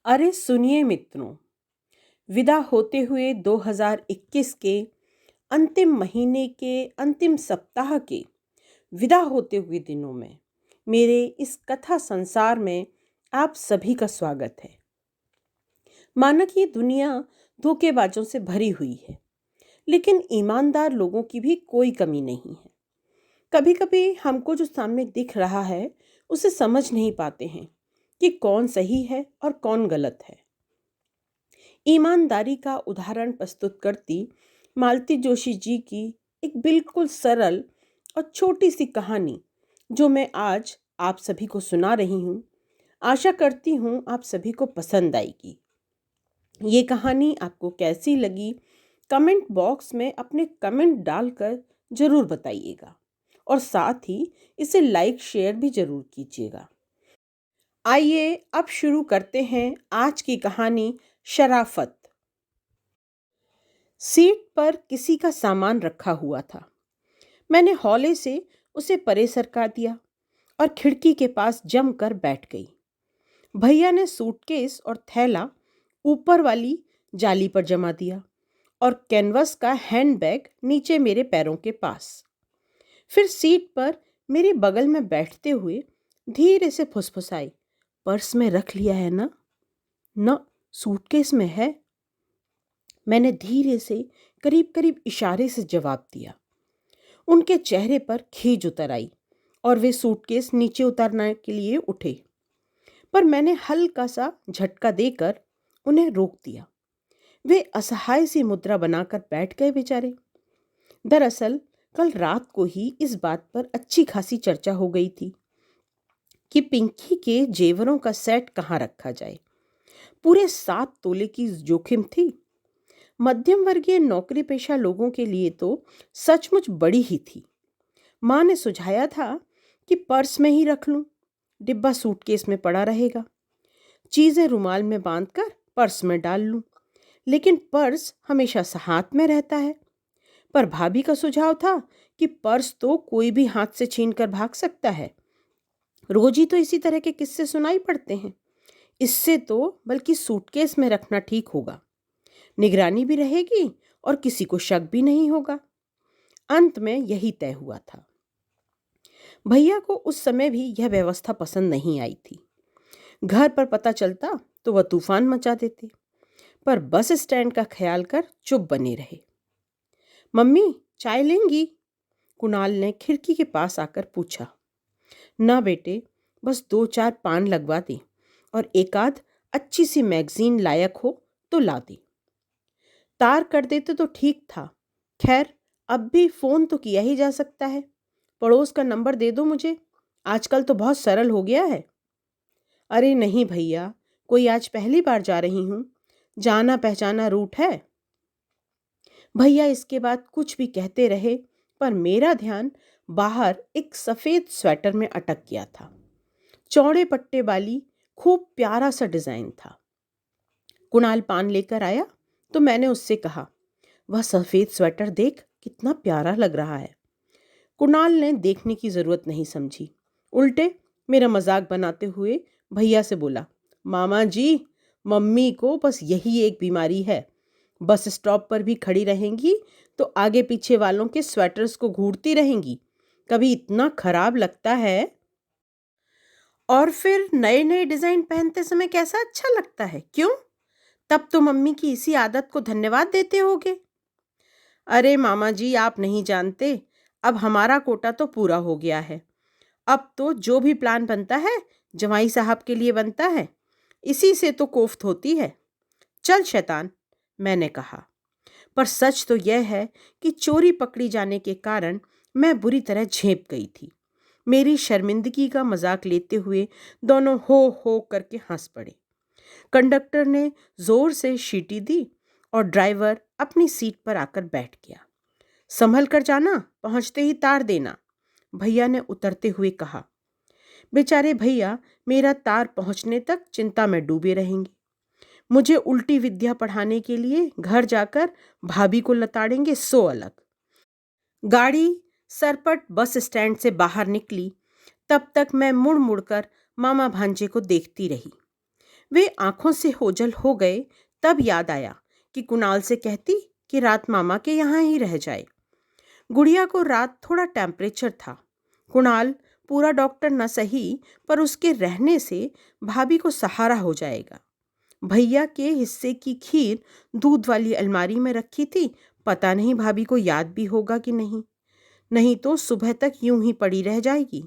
अरे सुनिए मित्रों, विदा होते हुए 2021 के अंतिम महीने के अंतिम सप्ताह के विदा होते हुए दिनों में मेरे इस कथा संसार में आप सभी का स्वागत है। माना कि ये दुनिया धोखेबाजों से भरी हुई है, लेकिन ईमानदार लोगों की भी कोई कमी नहीं है। कभी कभी हमको जो सामने दिख रहा है उसे समझ नहीं पाते हैं कि कौन सही है और कौन गलत है। ईमानदारी का उदाहरण प्रस्तुत करती मालती जोशी जी की एक बिल्कुल सरल और छोटी सी कहानी जो मैं आज आप सभी को सुना रही हूँ, आशा करती हूँ आप सभी को पसंद आएगी। ये कहानी आपको कैसी लगी कमेंट बॉक्स में अपने कमेंट डालकर ज़रूर बताइएगा और साथ ही इसे लाइक शेयर भी ज़रूर कीजिएगा। आइए अब शुरू करते हैं आज की कहानी शराफत। सीट पर किसी का सामान रखा हुआ था। मैंने हौले से उसे परे सरका दिया और खिड़की के पास जमकर बैठ गई। भैया ने सूटकेस और थैला ऊपर वाली जाली पर जमा दिया और कैनवस का हैंडबैग नीचे मेरे पैरों के पास। फिर सीट पर मेरे बगल में बैठते हुए धीरे से फुसफुसाई, पर्स में रख लिया है ना? न, सूटकेस में है। मैंने धीरे से करीब करीब इशारे से जवाब दिया। उनके चेहरे पर खीज उतर आई और वे सूटकेस नीचे उतारने के लिए उठे, पर मैंने हल्का सा झटका देकर उन्हें रोक दिया। वे असहाय सी मुद्रा बनाकर बैठ गए बेचारे। दरअसल कल रात को ही इस बात पर अच्छी खासी चर्चा हो गई थी कि पिंकी के जेवरों का सेट कहाँ रखा जाए। पूरे 7 तोले की जोखिम थी। मध्यम वर्गीय नौकरी पेशा लोगों के लिए तो सचमुच बड़ी ही थी। माँ ने सुझाया था कि पर्स में ही रख लूं, डिब्बा सूटकेस में पड़ा रहेगा, चीज़ें रुमाल में बांधकर पर्स में डाल लूं, लेकिन पर्स हमेशा हाथ में रहता है। पर भाभी का सुझाव था कि पर्स तो कोई भी हाथ से छीन कर भाग सकता है। रोज ही तो इसी तरह के किस्से सुनाई पड़ते हैं। इससे तो बल्कि सूटकेस में रखना ठीक होगा, निगरानी भी रहेगी और किसी को शक भी नहीं होगा। अंत में यही तय हुआ था। भैया को उस समय भी यह व्यवस्था पसंद नहीं आई थी। घर पर पता चलता तो वह तूफान मचा देते, पर बस स्टैंड का ख्याल कर चुप बने रहे। मम्मी, चाय लेंगी? कुणाल ने खिड़की के पास आकर पूछा। ना बेटे, बस 2-4 पान लगवा दे और एक आध अच्छी सी मैगजीन लायक हो तो ला दे। तार कर देते तो ठीक था। खैर, अब भी फोन तो किया ही जा सकता है। पड़ोस का नंबर दे दो मुझे, आजकल तो बहुत सरल हो गया है। अरे नहीं भैया, कोई आज पहली बार जा रही हूँ, जाना पहचाना रूट है। भैया इसके बाद कुछ भी कहते रहे, पर मेरा ध्यान बाहर एक सफ़ेद स्वेटर में अटक गया था। चौड़े पट्टे वाली खूब प्यारा सा डिज़ाइन था। कुणाल पान लेकर आया तो मैंने उससे कहा, वह सफ़ेद स्वेटर देख, कितना प्यारा लग रहा है। कुणाल ने देखने की ज़रूरत नहीं समझी, उल्टे मेरा मजाक बनाते हुए भैया से बोला, मामा जी, मम्मी को बस यही एक बीमारी है। बस स्टॉप पर भी खड़ी रहेंगी तो आगे पीछे वालों के स्वेटर्स को घूरती रहेंगी। कभी इतना खराब लगता है, और फिर नए नए डिज़ाइन पहनते समय कैसा अच्छा लगता है, क्यों? तब तो मम्मी की इसी आदत को धन्यवाद देते होगे। अरे मामा जी, आप नहीं जानते, अब हमारा कोटा तो पूरा हो गया है। अब तो जो भी प्लान बनता है जमाई साहब के लिए बनता है, इसी से तो कोफ्त होती है। चल शैतान, मैंने कहा। पर सच तो यह है कि चोरी पकड़ी जाने के कारण मैं बुरी तरह झेप गई थी। मेरी शर्मिंदगी का मजाक लेते हुए दोनों हो करके हंस पड़े। कंडक्टर ने जोर से सीटी दी और ड्राइवर अपनी सीट पर आकर बैठ गया। संभल कर जाना, पहुंचते ही तार देना, भैया ने उतरते हुए कहा। बेचारे भैया मेरा तार पहुंचने तक चिंता में डूबे रहेंगे। मुझे उल्टी विद्या पढ़ाने के लिए घर जाकर भाभी को लताड़ेंगे, सो अलग। गाड़ी सरपट बस स्टैंड से बाहर निकली, तब तक मैं मुड़ मुड़ कर मामा भांजे को देखती रही। वे आंखों से ओझल हो गए। तब याद आया कि कुणाल से कहती कि रात मामा के यहाँ ही रह जाए। गुड़िया को रात थोड़ा टेम्परेचर था। कुणाल पूरा डॉक्टर न सही, पर उसके रहने से भाभी को सहारा हो जाएगा। भैया के हिस्से की खीर दूध वाली अलमारी में रखी थी। पता नहीं भाभी को याद भी होगा कि नहीं। नहीं तो सुबह तक यूं ही पड़ी रह जाएगी।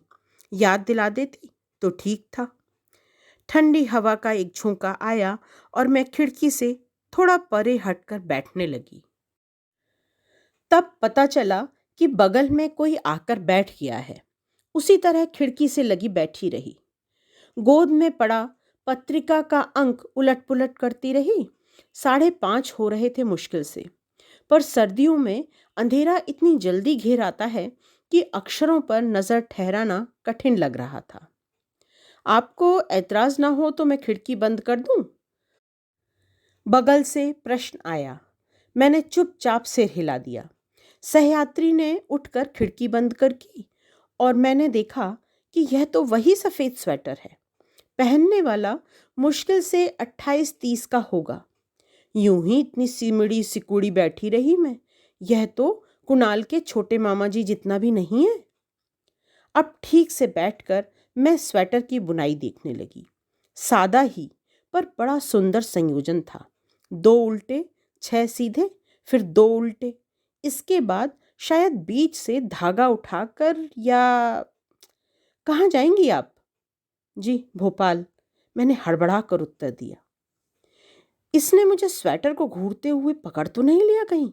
याद दिला देती तो ठीक था। ठंडी हवा का एक झोंका आया और मैं खिड़की से थोड़ा परे हटकर बैठने लगी। तब पता चला कि बगल में कोई आकर बैठ गया है। उसी तरह खिड़की से लगी बैठी रही। गोद में पड़ा पत्रिका का अंक उलट पुलट करती रही। 5:30 हो रहे थे मुश्किल से, पर सर्दियों में अंधेरा इतनी जल्दी घेर आता है कि अक्षरों पर नजर ठहराना कठिन लग रहा था। आपको ऐतराज ना हो तो मैं खिड़की बंद कर दूं? बगल से प्रश्न आया। मैंने चुपचाप सिर हिला दिया। सहयात्री ने उठकर खिड़की बंद कर की और मैंने देखा कि यह तो वही सफ़ेद स्वेटर है। पहनने वाला मुश्किल से 28-30 का होगा। यूं ही इतनी सिमड़ी सिकुड़ी बैठी रही मैं। यह तो कुणाल के छोटे मामा जी जितना भी नहीं है। अब ठीक से बैठकर मैं स्वेटर की बुनाई देखने लगी। सादा ही, पर बड़ा सुंदर संयोजन था। 2 उल्टे, 6 सीधे, फिर 2 उल्टे। इसके बाद शायद बीच से धागा उठाकर, या कहाँ जाएंगी आप? जी भोपाल, मैंने हड़बड़ा कर उत्तर दिया। इसने मुझे स्वेटर को घूरते हुए पकड़ तो नहीं लिया कहीं?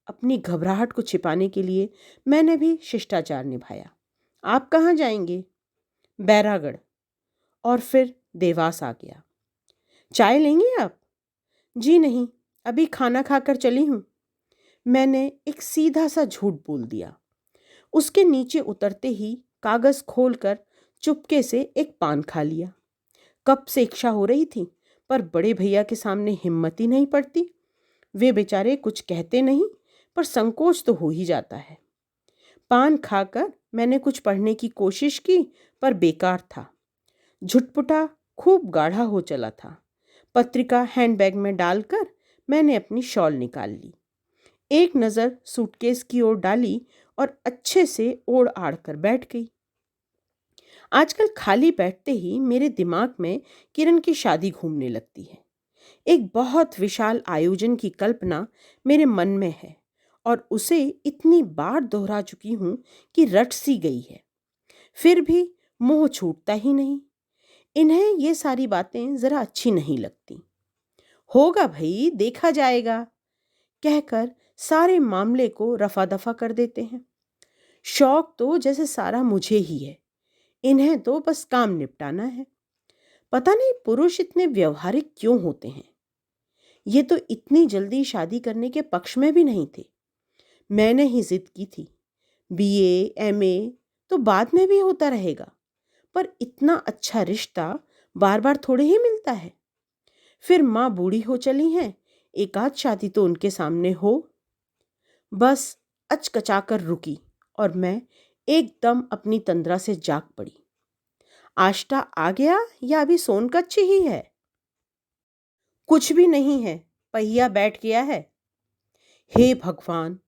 अपनी घबराहट को छिपाने के लिए मैंने भी शिष्टाचार निभाया। आप कहाँ जाएंगे? बैरागढ़। और फिर देवास आ गया। चाय लेंगे आप? जी नहीं, अभी खाना खाकर चली हूँ। मैंने एक सीधा सा झूठ बोल दिया। उसके नीचे उतरते ही कागज खोलकर चुपके से एक पान खा लिया। कब से इच्छा हो रही थी, पर बड़े भैया के सामने हिम्मत ही नहीं पड़ती। वे बेचारे कुछ कहते नहीं, पर संकोच तो हो ही जाता है। पान खाकर मैंने कुछ पढ़ने की कोशिश की, पर बेकार था। झुटपुटा खूब गाढ़ा हो चला था। पत्रिका हैंडबैग में डालकर मैंने अपनी शॉल निकाल ली। एक नज़र सूटकेस की ओर डाली और अच्छे से ओढ़ आड़ कर बैठ गई। आजकल खाली बैठते ही मेरे दिमाग में किरण की शादी घूमने लगती है। एक बहुत विशाल आयोजन की कल्पना मेरे मन में है और उसे इतनी बार दोहरा चुकी हूँ कि रट सी गई है। फिर भी मोह छूटता ही नहीं। इन्हें ये सारी बातें ज़रा अच्छी नहीं लगती। होगा भाई, देखा जाएगा, कहकर सारे मामले को रफा दफा कर देते हैं। शौक तो जैसे सारा मुझे ही है। इन्हें तो बस काम निपटाना है। पता नहीं पुरुष इतने व्यवहारिक क्यों होते हैं। ये तो इतनी जल्दी शादी करने के पक्ष में भी नहीं थे। मैंने ही जिद की थी। बीए, एमए तो बाद में भी होता रहेगा, पर इतना अच्छा रिश्ता बार बार थोड़े ही मिलता है। फिर माँ बूढ़ी हो चली हैं, एक आध शादी तो उनके सामने हो। बस अचकचाकर रुकी और मैं एकदम अपनी तंद्रा से जाग पड़ी। आष्टा आ गया या अभी सोनकच्ची ही है? कुछ भी नहीं है, पहिया बैठ गया है। हे भगवान,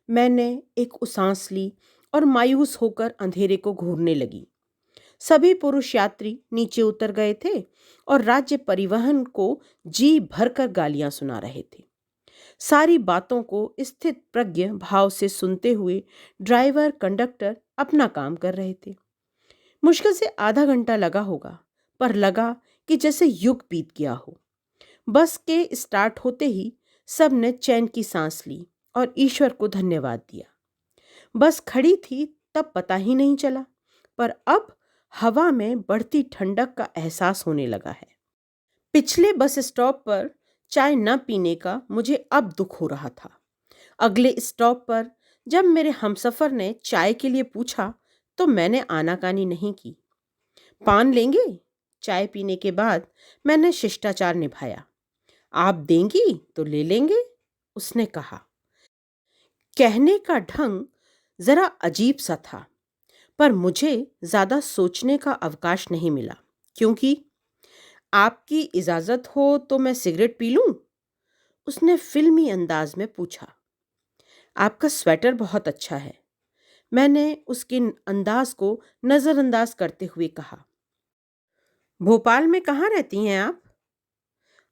मैंने एक उसांस ली और मायूस होकर अंधेरे को घूरने लगी। सभी पुरुष यात्री नीचे उतर गए थे और राज्य परिवहन को जी भरकर गालियां सुना रहे थे। सारी बातों को स्थित प्रज्ञ भाव से सुनते हुए ड्राइवर कंडक्टर अपना काम कर रहे थे। मुश्किल से आधा घंटा लगा होगा, पर लगा कि जैसे युग बीत गया हो। बस के स्टार्ट होते ही सब ने चैन की सांस ली और ईश्वर को धन्यवाद दिया। बस खड़ी थी तब पता ही नहीं चला, पर अब हवा में बढ़ती ठंडक का एहसास होने लगा है। पिछले बस स्टॉप पर चाय न पीने का मुझे अब दुख हो रहा था। अगले स्टॉप पर जब मेरे हमसफर ने चाय के लिए पूछा तो मैंने आनाकानी नहीं की। पान लेंगे? चाय पीने के बाद मैंने शिष्टाचार निभाया। आप देंगी तो ले लेंगे, उसने कहा। कहने का ढंग जरा अजीब सा था, पर मुझे ज्यादा सोचने का अवकाश नहीं मिला, क्योंकि आपकी इजाज़त हो तो मैं सिगरेट पी लूं? उसने फिल्मी अंदाज में पूछा। आपका स्वेटर बहुत अच्छा है। मैंने उसके अंदाज को नज़रअंदाज करते हुए कहा। भोपाल में कहाँ रहती हैं आप?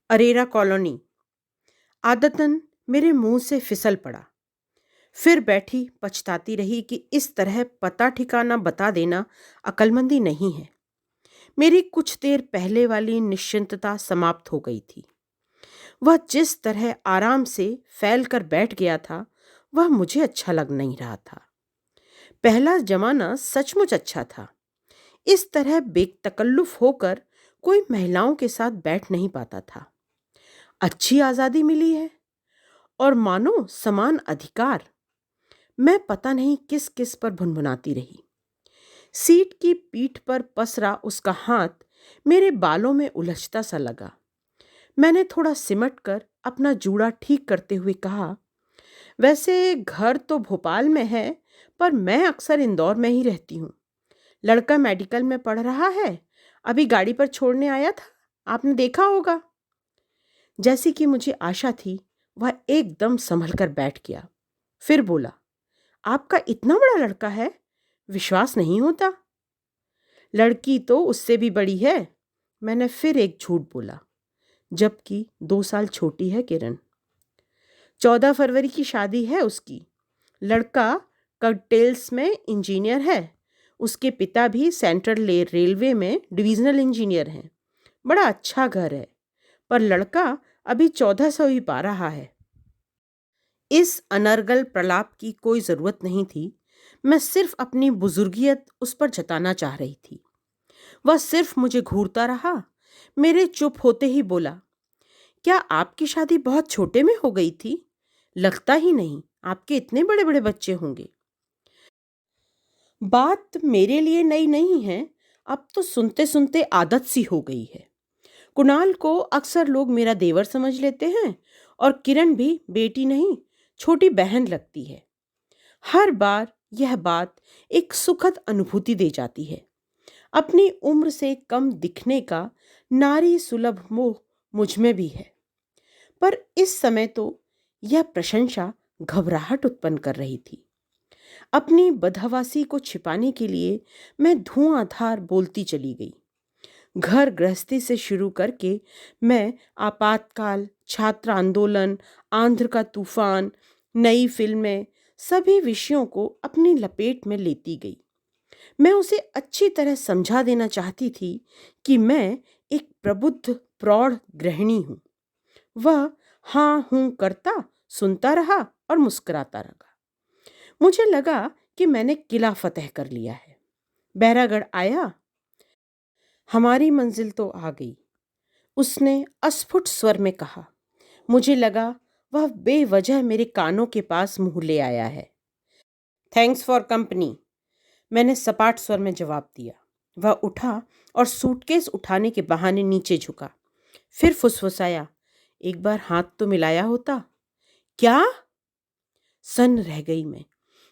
अरेरा कॉलोनी। आदतन मेरे मुंह से फिसल पड़ा। फिर बैठी पछताती रही कि इस तरह पता ठिकाना बता देना अक्लमंदी नहीं है। मेरी कुछ देर पहले वाली निश्चिंतता समाप्त हो गई थी। वह जिस तरह आराम से फैल कर बैठ गया था, वह मुझे अच्छा लग नहीं रहा था। पहला जमाना सचमुच अच्छा था। इस तरह बेतकल्लुफ होकर कोई महिलाओं के साथ बैठ नहीं पाता था। अच्छी आज़ादी मिली है और मानो समान अधिकार। मैं पता नहीं किस किस पर भुनभुनाती रही। सीट की पीठ पर पसरा उसका हाथ मेरे बालों में उलझता सा लगा। मैंने थोड़ा सिमट कर अपना जूड़ा ठीक करते हुए कहा, वैसे घर तो भोपाल में है, पर मैं अक्सर इंदौर में ही रहती हूँ। लड़का मेडिकल में पढ़ रहा है, अभी गाड़ी पर छोड़ने आया था, आपने देखा होगा। जैसी कि मुझे आशा थी, वह एकदम संभल कर बैठ गया। फिर बोला, आपका इतना बड़ा लड़का है? विश्वास नहीं होता। लड़की तो उससे भी बड़ी है। मैंने फिर एक झूठ बोला, जबकि 2 साल छोटी है किरण। 14 फरवरी की शादी है उसकी। लड़का ककटेल्स में इंजीनियर है। उसके पिता भी सेंट्रल रेलवे में डिविजनल इंजीनियर हैं। बड़ा अच्छा घर है, पर लड़का अभी 1400 ही पा रहा है। इस अनर्गल प्रलाप की कोई ज़रूरत नहीं थी। मैं सिर्फ अपनी बुजुर्गियत उस पर जताना चाह रही थी। वह सिर्फ मुझे घूरता रहा। मेरे चुप होते ही बोला, क्या आपकी शादी बहुत छोटे में हो गई थी? लगता ही नहीं, आपके इतने बड़े बड़े बच्चे होंगे। बात मेरे लिए नई नहीं है, अब तो सुनते सुनते आदत सी हो गई है। कुणाल को अक्सर लोग मेरा देवर समझ लेते हैं और किरण भी बेटी नहीं, छोटी बहन लगती है। हर बार यह बात एक सुखद अनुभूति दे जाती है। अपनी उम्र से कम दिखने का नारी सुलभ मोह मुझ में भी है, पर इस समय तो यह प्रशंसा घबराहट उत्पन्न कर रही थी। अपनी बदहवासी को छिपाने के लिए मैं धुआंधार बोलती चली गई। घर गृहस्थी से शुरू करके मैं आपातकाल, छात्र आंदोलन, आंध्र का तूफान, नई फिल्में, सभी विषयों को अपनी लपेट में लेती गई। मैं उसे अच्छी तरह समझा देना चाहती थी कि मैं एक प्रबुद्ध प्रौढ़ गृहिणी हूँ। वह हाँ हूँ करता, सुनता रहा और मुस्कुराता रहा। मुझे लगा कि मैंने किला फतेह कर लिया है। बैरागढ़ आया। हमारी मंजिल तो आ गई, उसने अस्फुट स्वर में कहा। मुझे लगा वह बेवजह मेरे कानों के पास मुंह ले आया है। थैंक्स फॉर कंपनी, मैंने सपाट स्वर में जवाब दिया। वह उठा और सूटकेस उठाने के बहाने नीचे झुका। फिर फुसफुसाया, एक बार हाथ तो मिलाया होता। क्या? सन्न रह गई मैं।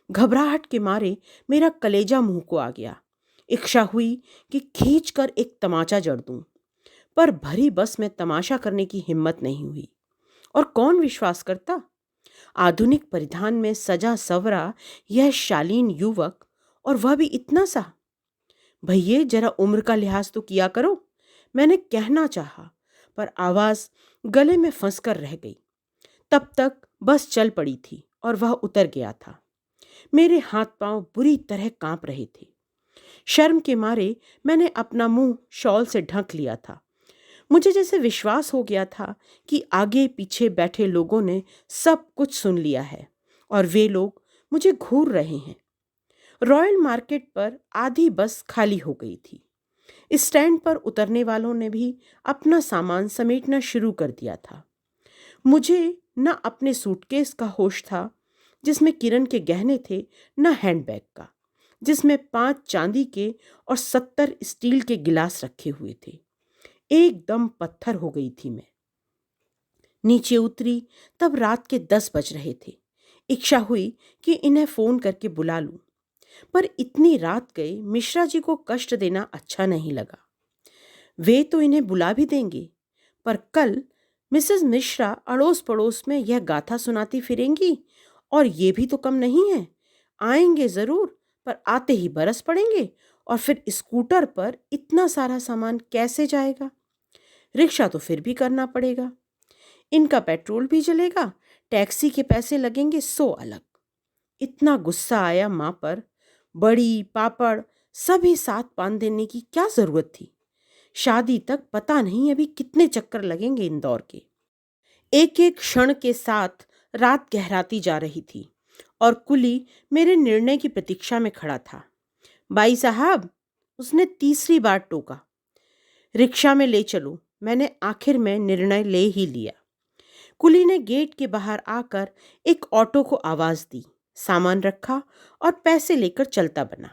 घबराहट के मारे मेरा कलेजा मुंह को आ गया। इच्छा हुई कि खींच कर एक तमाचा जड़ दूं, पर भरी बस में तमाशा करने की हिम्मत नहीं हुई। और कौन विश्वास करता? आधुनिक परिधान में सजा सवरा यह शालीन युवक, और वह भी इतना सा। भैये जरा उम्र का लिहाज तो किया करो, मैंने कहना चाहा, पर आवाज गले में फंस कर रह गई। तब तक बस चल पड़ी थी और वह उतर गया था। मेरे हाथ पांव बुरी तरह कांप रहे थे। शर्म के मारे मैंने अपना मुंह शॉल से ढक लिया था। मुझे जैसे विश्वास हो गया था कि आगे पीछे बैठे लोगों ने सब कुछ सुन लिया है और वे लोग मुझे घूर रहे हैं। रॉयल मार्केट पर आधी बस खाली हो गई थी। स्टैंड पर उतरने वालों ने भी अपना सामान समेटना शुरू कर दिया था। मुझे न अपने सूटकेस का होश था जिसमें किरण के गहने थे, न हैंडबैग का जिसमें 5 चांदी के और 70 स्टील के गिलास रखे हुए थे। एकदम पत्थर हो गई थी मैं। नीचे उतरी तब रात के 10 बज रहे थे। इच्छा हुई कि इन्हें फ़ोन करके बुला लूं, पर इतनी रात गए मिश्रा जी को कष्ट देना अच्छा नहीं लगा। वे तो इन्हें बुला भी देंगे, पर कल मिसेस मिश्रा अड़ोस पड़ोस में यह गाथा सुनाती फिरेंगी, और ये भी तो कम नहीं है। आएंगे जरूर, पर आते ही बरस पड़ेंगे, और फिर स्कूटर पर इतना सारा सामान कैसे जाएगा? रिक्शा तो फिर भी करना पड़ेगा, इनका पेट्रोल भी जलेगा, टैक्सी के पैसे लगेंगे सो अलग। इतना गुस्सा आया माँ पर। बड़ी पापड़ सभी साथ बांध देने की क्या जरूरत थी? शादी तक पता नहीं अभी कितने चक्कर लगेंगे इंदौर के। एक एक क्षण के साथ रात गहराती जा रही थी और कुली मेरे निर्णय की प्रतीक्षा में खड़ा था। बाई साहब, उसने तीसरी बार टोका। रिक्शा में ले चलो। मैंने आखिर में निर्णय ले ही लिया। कुली ने गेट के बाहर आकर एक ऑटो को आवाज दी, सामान रखा और पैसे लेकर चलता बना।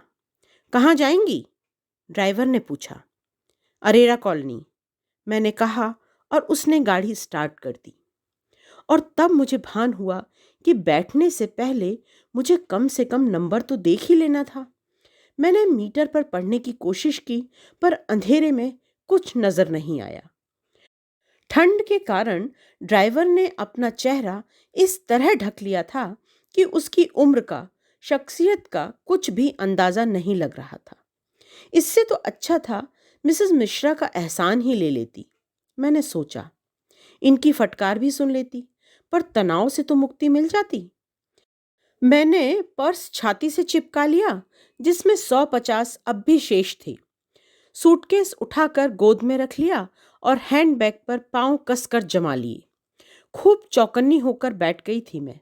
कहाँ जाएंगी? ड्राइवर ने पूछा। अरेरा कॉलोनी, मैंने कहा, और उसने गाड़ी स्टार्ट कर दी। और तब मुझे भान हुआ कि बैठने से पहले मुझे कम से कम नंबर तो देख ही लेना था। मैंने मीटर पर पढ़ने की कोशिश की, पर अंधेरे में कुछ नजर नहीं आया। ठंड के कारण ड्राइवर ने अपना चेहरा इस तरह ढक लिया था कि उसकी उम्र का, शख्सियत का कुछ भी अंदाजा नहीं लग रहा था। इससे तो अच्छा था मिसेस मिश्रा का एहसान ही ले लेती। मैंने सोचा, इनकी फटकार भी सुन लेती, पर तनाव से तो मुक्ति मिल जाती। मैंने पर्स छाती से चिपका लिया, जिसमें 150 अब भी शेष थे। सूटकेस उठाकर गोद में रख लिया और हैंडबैग पर पांव कसकर जमा लिए। खूब चौकन्नी होकर बैठ गई थी मैं।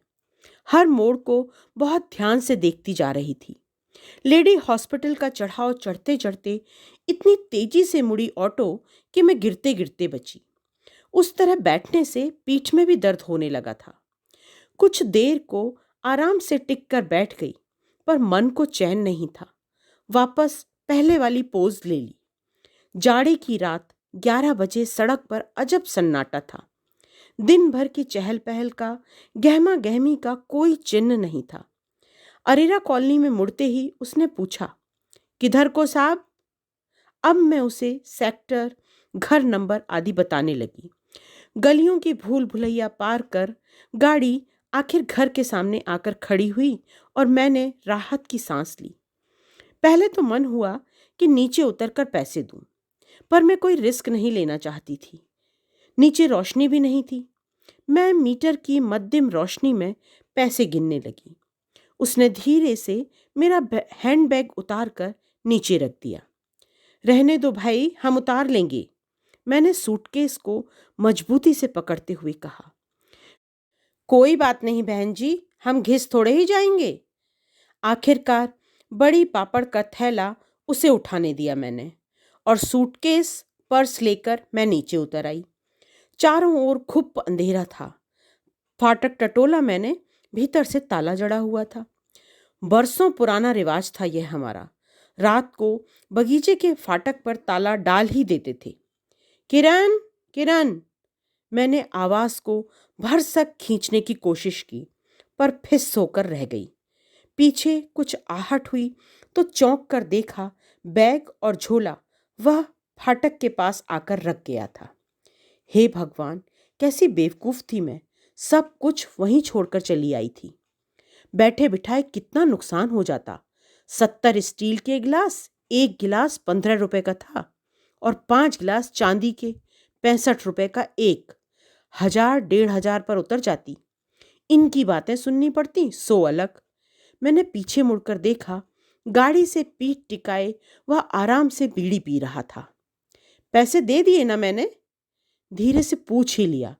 हर मोड़ को बहुत ध्यान से देखती जा रही थी। लेडी हॉस्पिटल का चढ़ाव चढ़ते चढ़ते इतनी तेजी से मुड़ी ऑटो कि मैं गिरते गिरते बची। उस तरह बैठने से पीठ में भी दर्द होने लगा था। कुछ देर को आराम से टिक कर बैठ गई, पर मन को चैन नहीं था। वापस पहले वाली पोज ले ली। जाड़े की रात 11 बजे सड़क पर अजब सन्नाटा था। दिन भर की चहल पहल का, गहमा गहमी का कोई चिन्ह नहीं था। अरेरा कॉलोनी में मुड़ते ही उसने पूछा, किधर को साहब? अब मैं उसे सेक्टर, घर नंबर आदि बताने लगी। गलियों की भूल भुलैया पार कर गाड़ी आखिर घर के सामने आकर खड़ी हुई और मैंने राहत की सांस ली। पहले तो मन हुआ कि नीचे उतरकर पैसे दूं, पर मैं कोई रिस्क नहीं लेना चाहती थी। नीचे रोशनी भी नहीं थी। मैं मीटर की मध्यम रोशनी में पैसे गिनने लगी। उसने धीरे से मेरा हैंडबैग उतार कर नीचे रख दिया। रहने दो भाई, हम उतार लेंगे, मैंने सूटकेस को मजबूती से पकड़ते हुए कहा। कोई बात नहीं बहन जी, हम घिस थोड़े ही जाएंगे। आखिरकार बड़ी पापड़ का थैला उसे उठाने दिया मैंने, और सूटकेस, पर्स लेकर मैं नीचे उतर आई। चारों ओर खूब अंधेरा था। फाटक टटोला मैंने, भीतर से ताला जड़ा हुआ था। बरसों पुराना रिवाज था यह हमारा। रात को बगीचे के फाटक पर ताला डाल ही देते थे। किरण, किरण, मैंने आवाज को भरसक खींचने की कोशिश की, पर फिस होकर रह गई। पीछे कुछ आहट हुई तो चौंक कर देखा, बैग और झोला वह फाटक के पास आकर रख गया था। हे भगवान, कैसी बेवकूफ थी मैं! सब कुछ वहीं छोड़कर चली आई थी। बैठे बिठाए कितना नुकसान हो जाता। 70 स्टील के गिलास, एक गिलास 15 रुपए का था, और 5 गिलास चांदी के, 65 रुपए का एक। 1000 1500 पर उतर जाती। इनकी बातें सुननी पड़ती सो अलग। मैंने पीछे मुड़कर देखा, गाड़ी से पीठ टिकाए वह आराम से बीड़ी पी रहा था। पैसे दे दिए ना मैंने? धीरे से पूछ ही लिया।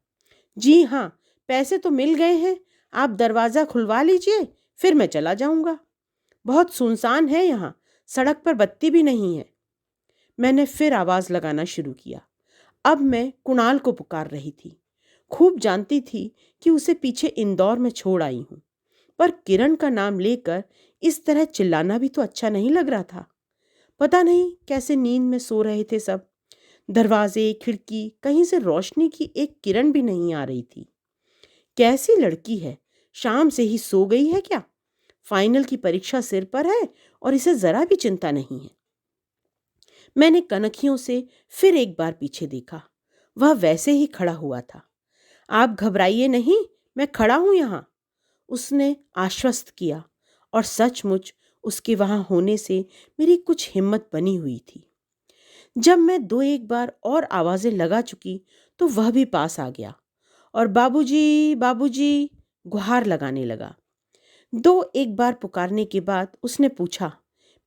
जी हाँ, पैसे तो मिल गए हैं, आप दरवाज़ा खुलवा लीजिए, फिर मैं चला जाऊंगा। बहुत सुनसान है यहाँ, सड़क पर बत्ती भी नहीं है। मैंने फिर आवाज़ लगाना शुरू किया। अब मैं कुणाल को पुकार रही थी। खूब जानती थी कि उसे पीछे इंदौर में छोड़ आई हूँ, पर किरण का नाम लेकर इस तरह चिल्लाना भी तो अच्छा नहीं लग रहा था। पता नहीं कैसे नींद में सो रहे थे सब। दरवाजे, खिड़की, कहीं से रोशनी की एक किरण भी नहीं आ रही थी। कैसी लड़की है, शाम से ही सो गई है क्या? फाइनल की परीक्षा सिर पर है और इसे जरा भी चिंता नहीं है। मैंने कनखियों से फिर एक बार पीछे देखा। वह वैसे ही खड़ा हुआ था। आप घबराइए नहीं, मैं खड़ा हूं यहाँ, उसने आश्वस्त किया। और सचमुच उसके वहां होने से मेरी कुछ हिम्मत बनी हुई थी। जब मैं दो एक बार और आवाजें लगा चुकी तो वह भी पास आ गया और बाबूजी बाबूजी गुहार लगाने लगा। दो एक बार पुकारने के बाद उसने पूछा,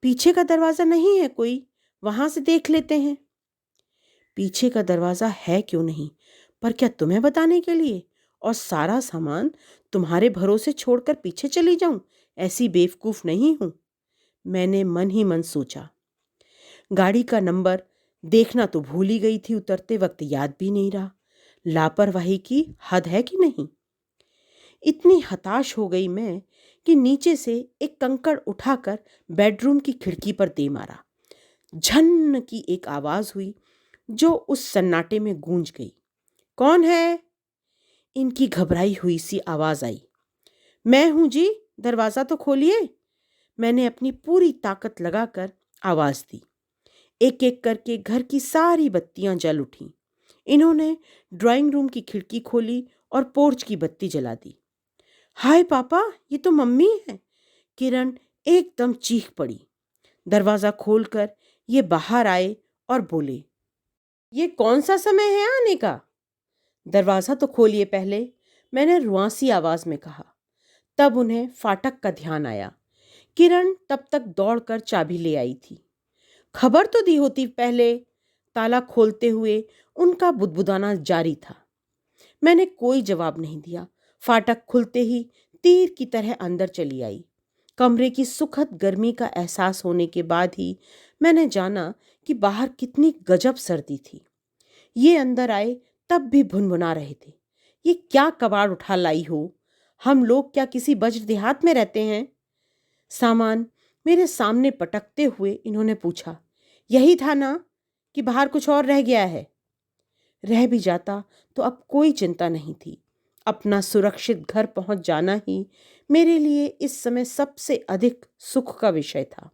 पीछे का दरवाजा नहीं है कोई? वहां से देख लेते हैं। पीछे का दरवाजा है क्यों नहीं, पर क्या तुम्हें बताने के लिए? और सारा सामान तुम्हारे भरोसे छोड़कर पीछे चली जाऊं? ऐसी बेवकूफ नहीं हूं। मैंने मन ही मन सोचा। गाड़ी का नंबर देखना तो भूल ही गई थी, उतरते वक्त याद भी नहीं रहा। लापरवाही की हद है कि नहीं। इतनी हताश हो गई मैं कि नीचे से एक कंकड़ उठाकर बेडरूम की खिड़की पर दे मारा। झन्न की एक आवाज हुई जो उस सन्नाटे में गूंज गई। कौन है? इनकी घबराई हुई सी आवाज आई। मैं हूं जी, दरवाजा तो खोलिए। मैंने अपनी पूरी ताकत लगाकर आवाज दी। एक एक करके घर की सारी बत्तियां जल उठीं। इन्होंने ड्राइंग रूम की खिड़की खोली और पोर्च की बत्ती जला दी। हाय पापा, ये तो मम्मी है। किरण एकदम चीख पड़ी। दरवाजा खोलकर ये बाहर आए और बोले, ये कौन सा समय है आने का? दरवाजा तो खोलिए पहले, मैंने रुआंसी आवाज में कहा। तब उन्हें फाटक का ध्यान आया। किरण तब तक दौड़कर चाबी ले आई थी। खबर तो दी होती पहले। ताला खोलते हुए उनका बुदबुदाना जारी था। मैंने कोई जवाब नहीं दिया। फाटक खुलते ही तीर की तरह अंदर चली आई। कमरे की सुखद गर्मी का एहसास होने के बाद ही मैंने जाना कि बाहर कितनी गजब सर्दी थी। ये अंदर आए तब भी भुनभुना रहे थे, ये क्या कबाड़ उठा लाई हो? हम लोग क्या किसी बज्र देहात में रहते हैं? सामान मेरे सामने पटकते हुए इन्होंने पूछा, यही था ना कि बाहर कुछ और रह गया है? रह भी जाता तो अब कोई चिंता नहीं थी। अपना सुरक्षित घर पहुंच जाना ही मेरे लिए इस समय सबसे अधिक सुख का विषय था।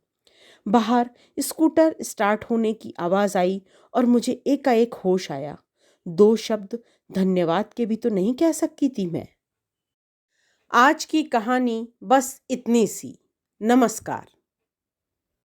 बाहर स्कूटर स्टार्ट होने की आवाज आई और मुझे एकाएक होश आया। दो शब्द धन्यवाद के भी तो नहीं कह सकती थी मैं। आज की कहानी बस इतनी सी। नमस्कार।